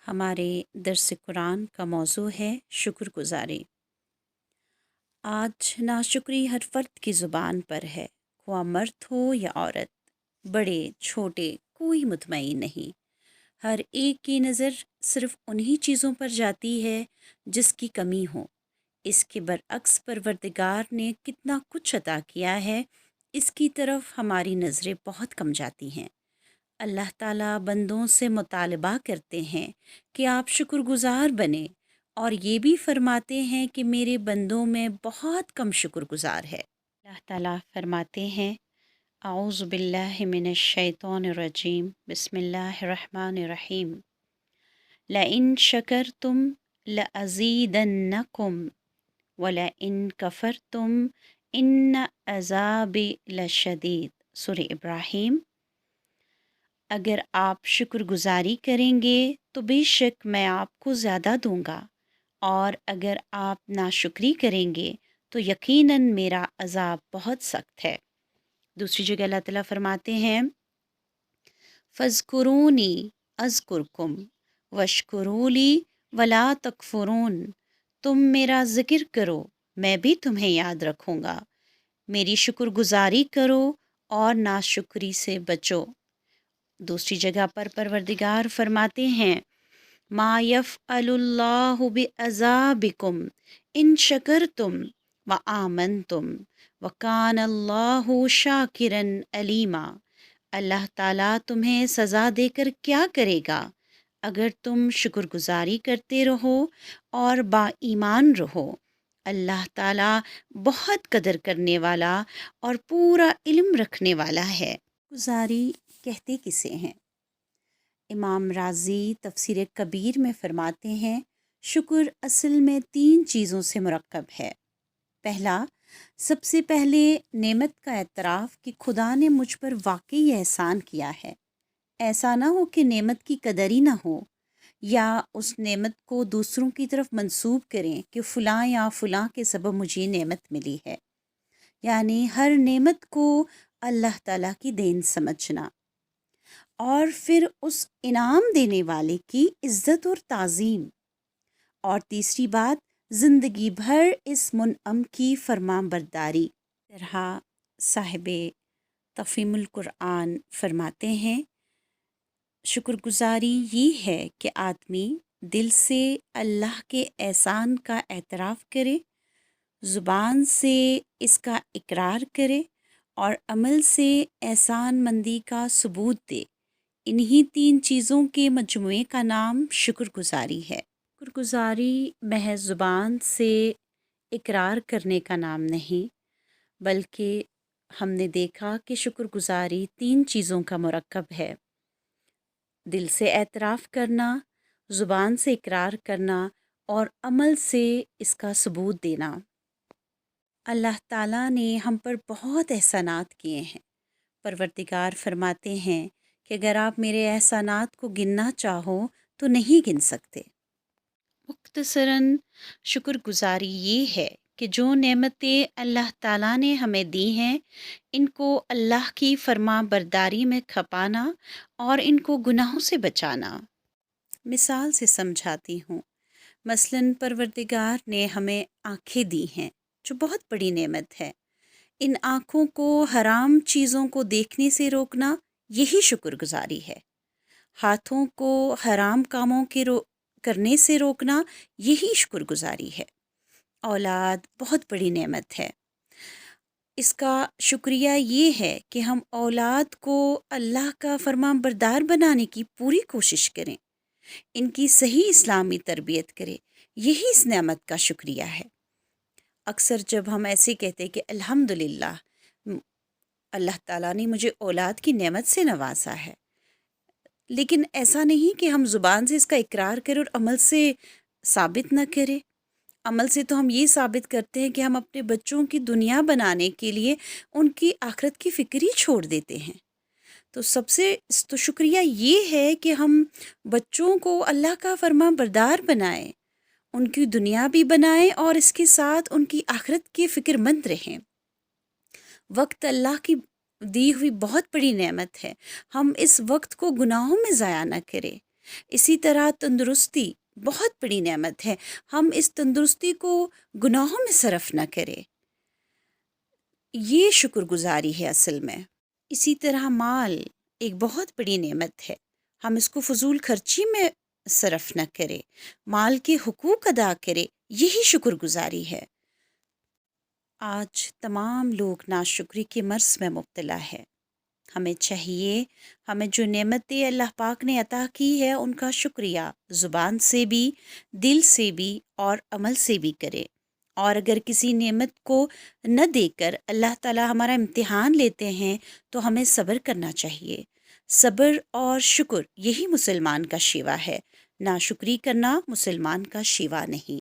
ہمارے درس قرآن کا موضوع ہے شکر گزاری۔ آج ناشکری ہر فرد کی زبان پر ہے، خواہ مرد ہو یا عورت، بڑے چھوٹے کوئی مطمئن نہیں۔ ہر ایک کی نظر صرف انہی چیزوں پر جاتی ہے جس کی کمی ہو۔ اس کے برعکس پروردگار نے کتنا کچھ عطا کیا ہے، اس کی طرف ہماری نظریں بہت کم جاتی ہیں۔ اللہ تعالیٰ بندوں سے مطالبہ کرتے ہیں کہ آپ شکر گزار بنیں، اور یہ بھی فرماتے ہیں کہ میرے بندوں میں بہت کم شکر گزار ہے۔ اللہ تعالیٰ فرماتے ہیں اعوذ باللہ من الشیطان الرجیم، بسم اللہ الرحمن الرحیم، لئن شکرتم لأزیدنکم ولئن کفرتم ان عذابی لشدید۔ سورہ ابراہیم۔ اگر آپ شکر گزاری کریں گے تو بے شک میں آپ کو زیادہ دوں گا، اور اگر آپ ناشکری کریں گے تو یقیناً میرا عذاب بہت سخت ہے۔ دوسری جگہ اللہ تعالیٰ فرماتے ہیں فَاذْكُرُونِي أَذْكُرْكُمْ وَاشْكُرُوا لِي وَلَا تَكْفُرُونَ۔ تم میرا ذکر کرو، میں بھی تمہیں یاد رکھوں گا، میری شکر گزاری کرو اور ناشکری سے بچو۔ دوسری جگہ پر پروردگار فرماتے ہیں ما یفعل اللہ بعذابکم ان شکرتم وآمنتم وکان اللہ شاکرا علیما۔ اللہ تعالیٰ تمہیں سزا دے کر کیا کرے گا اگر تم شکر گزاری کرتے رہو اور با ایمان رہو۔ اللہ تعالیٰ بہت قدر کرنے والا اور پورا علم رکھنے والا ہے۔ گزاری کہتے کسے ہیں؟ امام رازی تفسیر کبیر میں فرماتے ہیں شکر اصل میں 3 چیزوں سے مرکب ہے۔ پہلا، سب سے پہلے نعمت کا اعتراف کہ خدا نے مجھ پر واقعی احسان کیا ہے۔ ایسا نہ ہو کہ نعمت کی قدر ہی نہ ہو، یا اس نعمت کو دوسروں کی طرف منسوب کریں کہ فلاں یا فلاں کے سبب مجھے یہ نعمت ملی ہے، یعنی ہر نعمت کو اللہ تعالیٰ کی دین سمجھنا، اور پھر اس انعام دینے والے کی عزت اور تعظیم۔ اور تیسری بات، زندگی بھر اس منعم کی فرمان برداری۔ طرح صاحب تفہیم القرآن فرماتے ہیں شکر گزاری یہ ہے کہ آدمی دل سے اللہ کے احسان کا اعتراف کرے، زبان سے اس کا اقرار کرے، اور عمل سے احسان مندی کا ثبوت دے۔ انہی 3 چیزوں کے مجموعے کا نام شکر گزاری ہے۔ شکر گزاری محض زبان سے اقرار کرنے کا نام نہیں، بلکہ ہم نے دیکھا کہ شکر گزاری 3 چیزوں کا مرکب ہے: دل سے اعتراف کرنا، زبان سے اقرار کرنا، اور عمل سے اس کا ثبوت دینا۔ اللہ تعالیٰ نے ہم پر بہت احسانات کیے ہیں۔ پروردگار فرماتے ہیں کہ اگر آپ میرے احسانات کو گننا چاہو تو نہیں گن سکتے۔ مختصراً شکر گزاری یہ ہے کہ جو نعمتیں اللہ تعالیٰ نے ہمیں دی ہیں ان کو اللہ کی فرما برداری میں کھپانا اور ان کو گناہوں سے بچانا۔ مثال سے سمجھاتی ہوں۔ مثلاً پروردگار نے ہمیں آنکھیں دی ہیں جو بہت بڑی نعمت ہے۔ ان آنکھوں کو حرام چیزوں کو دیکھنے سے روکنا یہی شکر گزاری ہے۔ ہاتھوں کو حرام کاموں کے کرنے سے روکنا یہی شکر گزاری ہے۔ اولاد بہت بڑی نعمت ہے۔ اس کا شکریہ یہ ہے کہ ہم اولاد کو اللہ کا فرمان بردار بنانے کی پوری کوشش کریں، ان کی صحیح اسلامی تربیت کریں، یہی اس نعمت کا شکریہ ہے۔ اکثر جب ہم ایسے کہتے کہ الحمدللہ اللہ تعالیٰ نے مجھے اولاد کی نعمت سے نوازا ہے، لیکن ایسا نہیں کہ ہم زبان سے اس کا اقرار کریں اور عمل سے ثابت نہ کریں۔ عمل سے تو ہم یہ ثابت کرتے ہیں کہ ہم اپنے بچوں کی دنیا بنانے کے لیے ان کی آخرت کی فکر ہی چھوڑ دیتے ہیں۔ تو سب سے تو شکریہ یہ ہے کہ ہم بچوں کو اللہ کا فرمان بردار بنائیں، ان کی دنیا بھی بنائیں اور اس کے ساتھ ان کی آخرت کی فکر مند رہیں۔ وقت اللہ کی دی ہوئی بہت بڑی نعمت ہے، ہم اس وقت کو گناہوں میں ضائع نہ کریں۔ اسی طرح تندرستی بہت بڑی نعمت ہے، ہم اس تندرستی کو گناہوں میں صرف نہ کریں، یہ شکر گزاری ہے اصل میں۔ اسی طرح مال ایک بہت بڑی نعمت ہے، ہم اس کو فضول خرچی میں صرف نہ کریں، مال کے حقوق ادا کریں، یہی شکر گزاری ہے۔ آج تمام لوگ ناشکری کے مرض میں مبتلا ہے، ہمیں چاہیے ہمیں جو نعمتیں اللہ پاک نے عطا کی ہے ان کا شکریہ زبان سے بھی، دل سے بھی اور عمل سے بھی کرے، اور اگر کسی نعمت کو نہ دے کر اللہ تعالی ہمارا امتحان لیتے ہیں تو ہمیں صبر کرنا چاہیے۔ صبر اور شکر یہی مسلمان کا شیوا ہے، ناشکری کرنا مسلمان کا شیوا نہیں۔